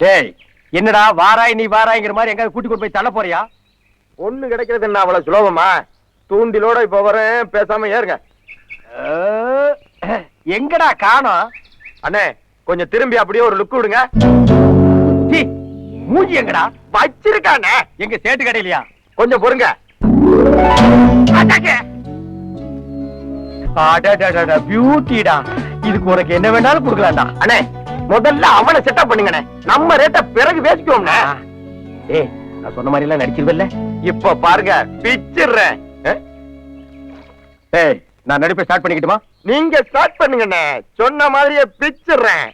டேய், என்னடா வாராய் நீ வாராய்ங்கிற மாதிரி எங்க கூட்டி கொண்டு போய் தள்ள போறியா? ஒண்ணு கிடைக்கிறது என்ன அவ்வளவு சுலபமா? தூண்டிலோட இப்ப வரேன், பேசாம ஏறுங்க. எங்கடா காணோம்? அண்ணே கொஞ்சம் திரும்பி அப்படியே ஒரு லுக் விடுங்க. சீ, மூஞ்சி எங்கடா? வச்சிருக்கானே எங்க சேட்டு கடையிலயா? கொஞ்சம் பொறுங்க. பியூட்டிடா, இதுக்கு உனக்கு என்ன வேணாலும் கொடுக்கலாம்டா. அண்ணே முதல்ல அவனை செட்டப் பண்ணுங்கண்ணே, நம்ம ரேட்ட பிறகு பேசிக்குவோம்ண்ணே. ஏய், நான் சொன்ன மாதிரி எல்லாம் நடிச்சிருவல்ல? இப்ப பாருங்க, பிச்சிடுறேன். ஏய், நான் நடிப்பை ஸ்டார்ட் பண்ணிக்கிட்டுமா? நீங்க ஸ்டார்ட் பண்ணுங்கண்ணே, சொன்ன மாதிரியே பிச்சிடுறேன்.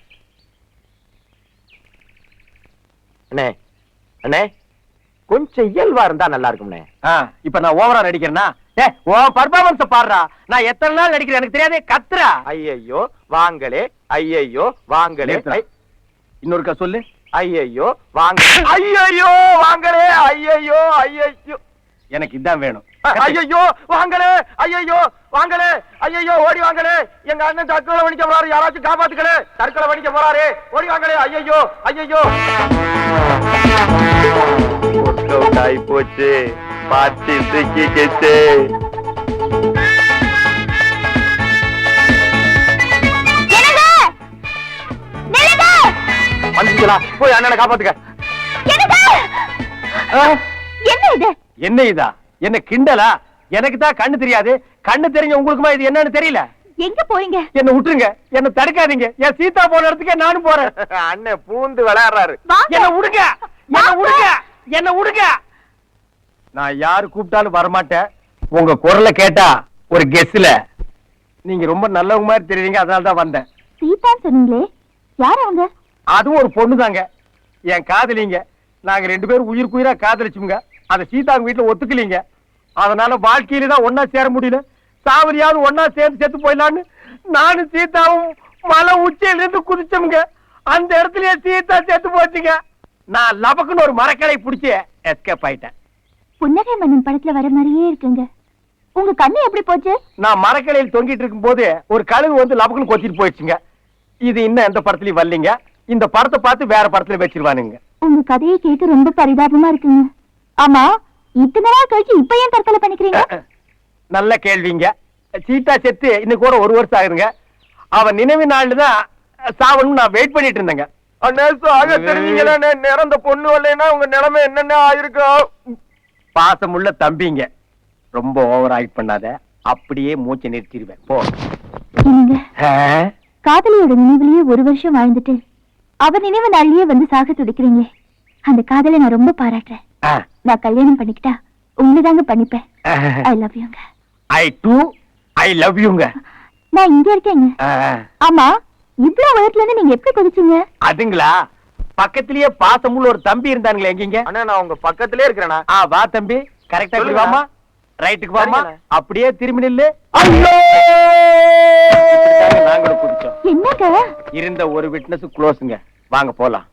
அண்ணே அண்ணே கொஞ்சம் இயல்பா இருந்தா நல்லா இருக்கும்ண்ணே. இப்ப நான் ஓவரா நடிக்கிறேன்னா? உன் பர்ஃபார்மன்ஸ் பாடுறா. நான் எத்தனை நாள் நடிக்கிறேன் எனக்கு தெரியாதே, கத்துறா. ஐயையோ வாங்களே, ஐயையோ வாங்களே. இன்னொருக்கா சொல்லு. ஐயையோ வாங்க, ஐயையோ வாங்களே, ஐயையோ ஐயையோ. எனக்கு இதான் வேணும். ஐயையோ வாங்களே, ஐயையோ வாங்களே, ஐயையோ ஓடி வாங்களே. எங்க அண்ணன் தற்கொலை பண்ணிக்க போறாரு, யாராச்சும் காப்பாத்துக்கலே. தற்கொலை பண்ணிக்க போறாரு, ஓடி வாங்களே. ஐயையோ ஐயையோ. ஆகி போச்சு, பாத்தி சிக்கிக்கிச்சு. வந்துங்களா? போய் அண்ணனை காப்பாத்துக்க. என்ன இது? என்ன இதா? என்ன கிண்டலா? எனக்கு தான் கண்ணு தெரியாது, கண்ணு தெரிஞ்ச உங்களுக்குமா இது என்னன்னு தெரியல? எங்க போறீங்க? என்ன விட்டுருங்க, என்ன தடுக்காதீங்க. என் சீதா போன இடத்துக்கே நானும் போறேன். அண்ணன் பூந்து விளையாடுறாரு. என்ன விடுங்க, என்ன விடுங்க, என்ன விடுங்க. நான் யாரு கூப்பிட்டாலும் வரமாட்டேன். உங்க குரலை கேட்டா ஒரு கெஸ்ல நீங்க ரொம்ப நல்லவங்க மாதிரி தெரியுறீங்க, அதனால தான் வந்தேன். சீதா சொன்னீங்களே, யார் அவங்க? அதுவும் ஒரு பொண்ணு தாங்க, என் காதலிங்க. நாங்க 2 பேரும் உயிருக்குயிரா காதலிச்சுங்க. அந்த சீதாங்க வீட்டுல ஒத்துக்கலீங்க. அதனால வாழ்க்கையில தான் ஒன்னா சேர முடியல. சாவரியாவது ஒன்னா சேர்ந்து செத்து போயிடலான்னு நானும் சீதாவும் மலை உச்சியில இருந்து குதிச்சோம்ங்க. அந்த இடத்துலயே சீதா செத்து போச்சுங்க. நான் லபக்குன்னு ஒரு மரக்கடை பிடிச்சி எஸ்கேப் ஆயிட்டேன். புன்னகை மன்னன் படத்துல வர மாதிரியே இருக்குங்க. உங்க கண்ணு எப்படி போச்சு? நான் மரக்கடையில் தொங்கிட்டு இருக்கும் போது ஒரு கழுகு வந்து லபக்குன்னு கொத்திட்டு போயிடுச்சுங்க. இது இன்னும் எந்த படத்துலயும் வரலீங்க. இந்த படத்தை பார்த்து வேற படத்துல வச்சிருவானுங்க. உங்க கதையை கேட்க ரொம்ப பரிதாபமா இருக்குங்க. ஆமா, இத்தனை நாள் கழிச்சு இப்ப ஏன் தற்கொலை பண்ணிக்கிறீங்க? நல்ல கேள்விங்க. சீதா செத்து இன்னைக்கு கூட 1 வருஷம் ஆகுதுங்க. அவன் நினைவு நாள்ல தான் சாவணும் நான் வெயிட் பண்ணிட்டு இருந்தேங்க. அண்ணே சாக தெரிஞ்சீங்களா? நிறந்த பொண்ணு வரலைன்னா உங்க நிலைமை என்னென்ன ஆயிருக்கும்? பாசமுள்ள தம்பிங்க, ரொம்ப ஓவர் ஆக்ட் பண்ணாத, அப்படியே மூச்சை நிறுத்திடுவேன். போ. காதலியோட நினைவுலயே 1 வருஷம் வாழ்ந்துட்டு அவ நினைவு நாள்லயே வந்து சாக துடிக்கிறீங்களே, அந்த காதலை நான் ரொம்ப பாராட்டுறேன். நான் கல்யாணம் பண்ணிக்கிட்டா உங்களை தாங்க பண்ணிப்பேன். ஐ லவ் யூங்க. ஐ லவ் யூங்க. நான் இங்க இருக்கேங்க. ஆமா, இவ்வளவு உயரத்துல இருந்து நீங்க எப்படி குதிச்சீங்க? அதுங்களா, பக்கத்திலேயே பாசமுள்ள ஒரு தம்பி இருந்தானுங்களே. எங்கீங்க? அண்ணா நான் உங்க பக்கத்திலே இருக்கிறேனா? வா தம்பி, கரெக்டா வாமா, ரைட்டுக்கு வாமா, அப்படியே திரும்பி நில்லு. நாங்களும் குதிச்சோம். என்னங்க? இருந்த ஒரு விட்னஸ் க்ளோஸ்ங்க. வாங்க போலாம்.